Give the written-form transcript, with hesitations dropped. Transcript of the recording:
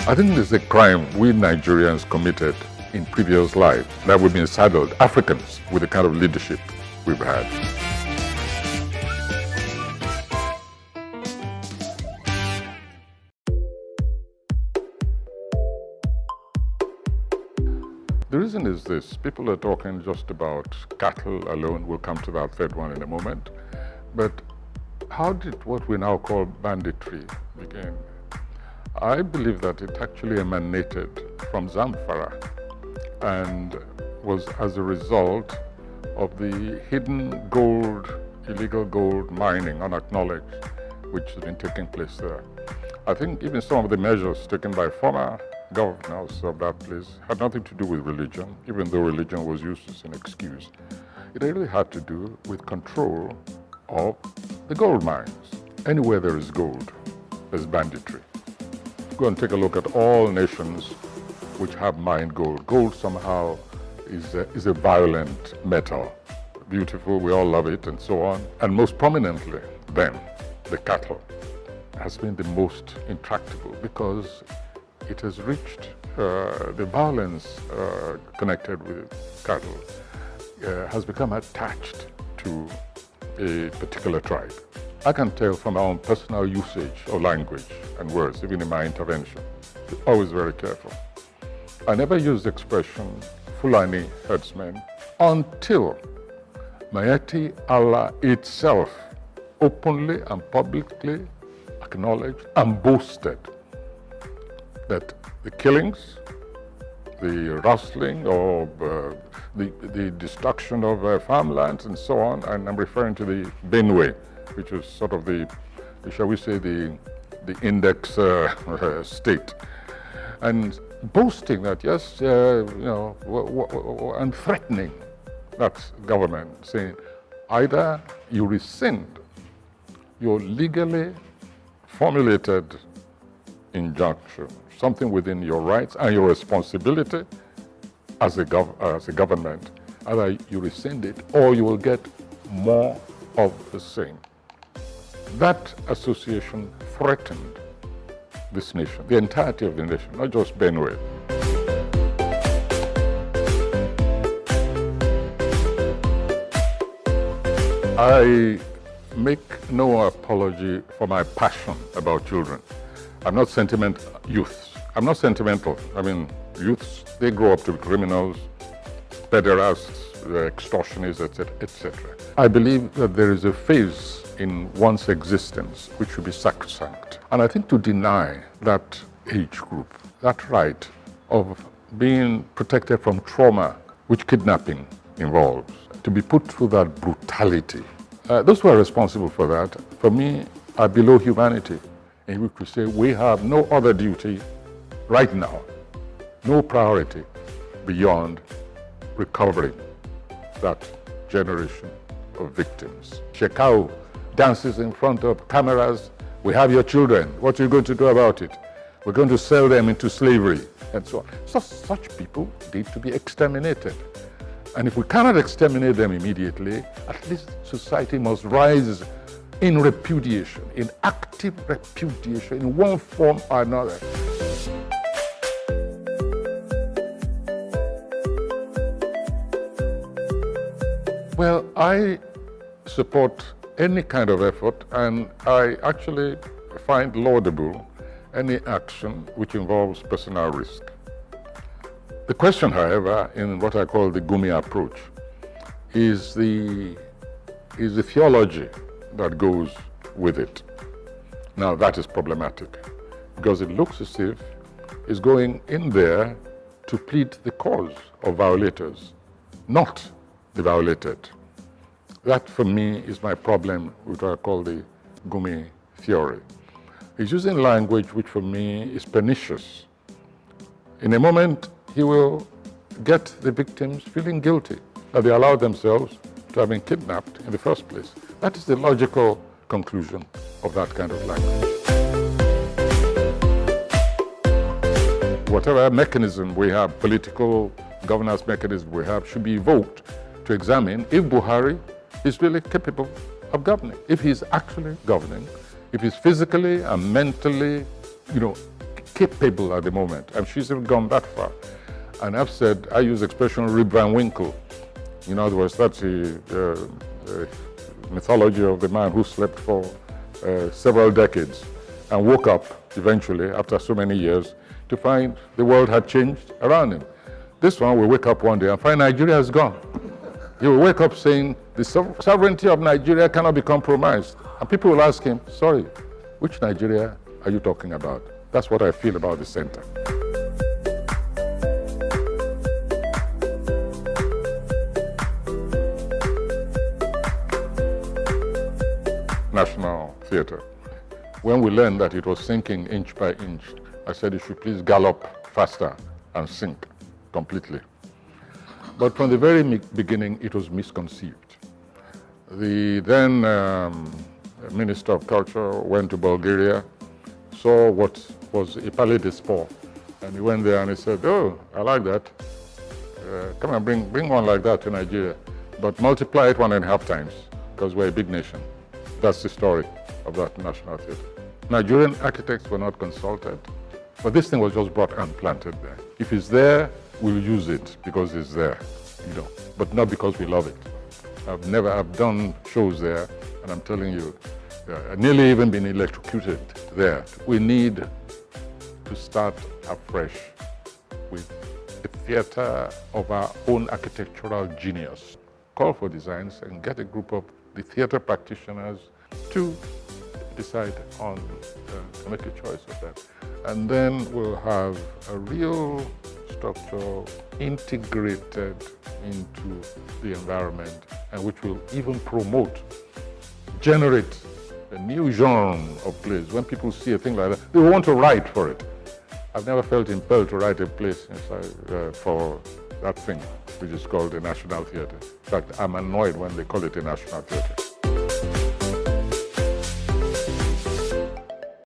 I think there's a crime we Nigerians committed in previous life that we've been saddled, Africans, with the kind of leadership we've had. The reason is this: people are talking just about cattle alone. We'll come to that third one in a moment. But how did what we now call banditry begin? I believe that it actually emanated from Zamfara and was as a result of the hidden gold, illegal gold mining, unacknowledged, which has been taking place there. I think even some of the measures taken by former governors of that place had nothing to do with religion, even though religion was used as an excuse. It really had to do with control of the gold mines. Anywhere there is gold, there's banditry. Go and take a look at all nations which have mined gold. Gold somehow is a violent metal. Beautiful, we all love it, and so on. And most prominently, then, the cattle has been the most intractable because it has reached the violence connected with cattle has become attached to a particular tribe. I can tell from our own personal usage of language and words, even in my intervention, always very careful. I never use the expression Fulani herdsmen until Mayati Allah itself openly and publicly acknowledged and boasted that the killings, the rustling of the destruction of farmlands and so on, and I'm referring to the Benue, which was sort of the shall we say, the index state, and boasting that, yes, and threatening that government, saying either you rescind your legally formulated injunction, something within your rights and your responsibility as a government, either you rescind it or you will get more of the same. That association threatened this nation, the entirety of the nation, not just Benue. I make no apology for my passion about children. I'm not sentimental. I'm not sentimental. I mean, youths, they grow up to be criminals, pederasts, extortionists, etc., etc. I believe that there is a phase in one's existence which should be sacrosanct. And I think to deny that age group that right of being protected from trauma, which kidnapping involves, to be put through that brutality, those who are responsible for that, for me, are below humanity. And we could say we have no other duty right now, no priority beyond recovering that generation of victims. Shekau dances in front of cameras. We have your children. What are you going to do about it? We're going to sell them into slavery, and so on. So such people need to be exterminated. And if we cannot exterminate them immediately, at least society must rise in repudiation, in active repudiation, in one form or another. Well, I support any kind of effort, and I actually find laudable any action which involves personal risk. The question, however, in what I call the Gumi approach, is the theology that goes with it. Now, that is problematic, because it looks as if it's going in there to plead the cause of violators, not the violated. That, for me, is my problem with what I call the Gumi theory. He's using language which, for me, is pernicious. In a moment, he will get the victims feeling guilty that they allowed themselves to have been kidnapped in the first place. That is the logical conclusion of that kind of language. Whatever mechanism we have, political governance mechanism we have, should be evoked to examine if Buhari is really capable of governing, if he's actually governing, if he's physically and mentally, capable at the moment, and she's even gone that far. And I've said, I use the expression rib and winkle. In other words, that's the mythology of the man who slept for several decades and woke up eventually after so many years to find the world had changed around him. This one will wake up one day and find Nigeria is gone. He will wake up saying the sovereignty of Nigeria cannot be compromised. And people will ask him, sorry, which Nigeria are you talking about? That's what I feel about the center. National Theatre. When we learned that it was sinking inch by inch, I said it should please gallop faster and sink completely. But from the very beginning, it was misconceived. The then Minister of Culture went to Bulgaria, saw what was a Palais des Sports, and he went there and he said, oh, I like that. Come and bring one like that to Nigeria, but multiply it 1.5 times, because we're a big nation. That's the story of that National Theatre. Nigerian architects were not consulted, but this thing was just brought and planted there. If it's there, we'll use it because it's there, but not because we love it. I've done shows there, and I'm telling you, I've nearly even been electrocuted there. We need to start afresh with a theatre of our own architectural genius. Call for designs and get a group of the theatre practitioners to decide on, to make a choice of that. And then we'll have a real structure integrated into the environment, and which will even promote, generate a new genre of plays. When people see a thing like that, they want to write for it. I've never felt impelled to write a play for that thing, which is called the National Theatre. In fact, I'm annoyed when they call it a National Theatre.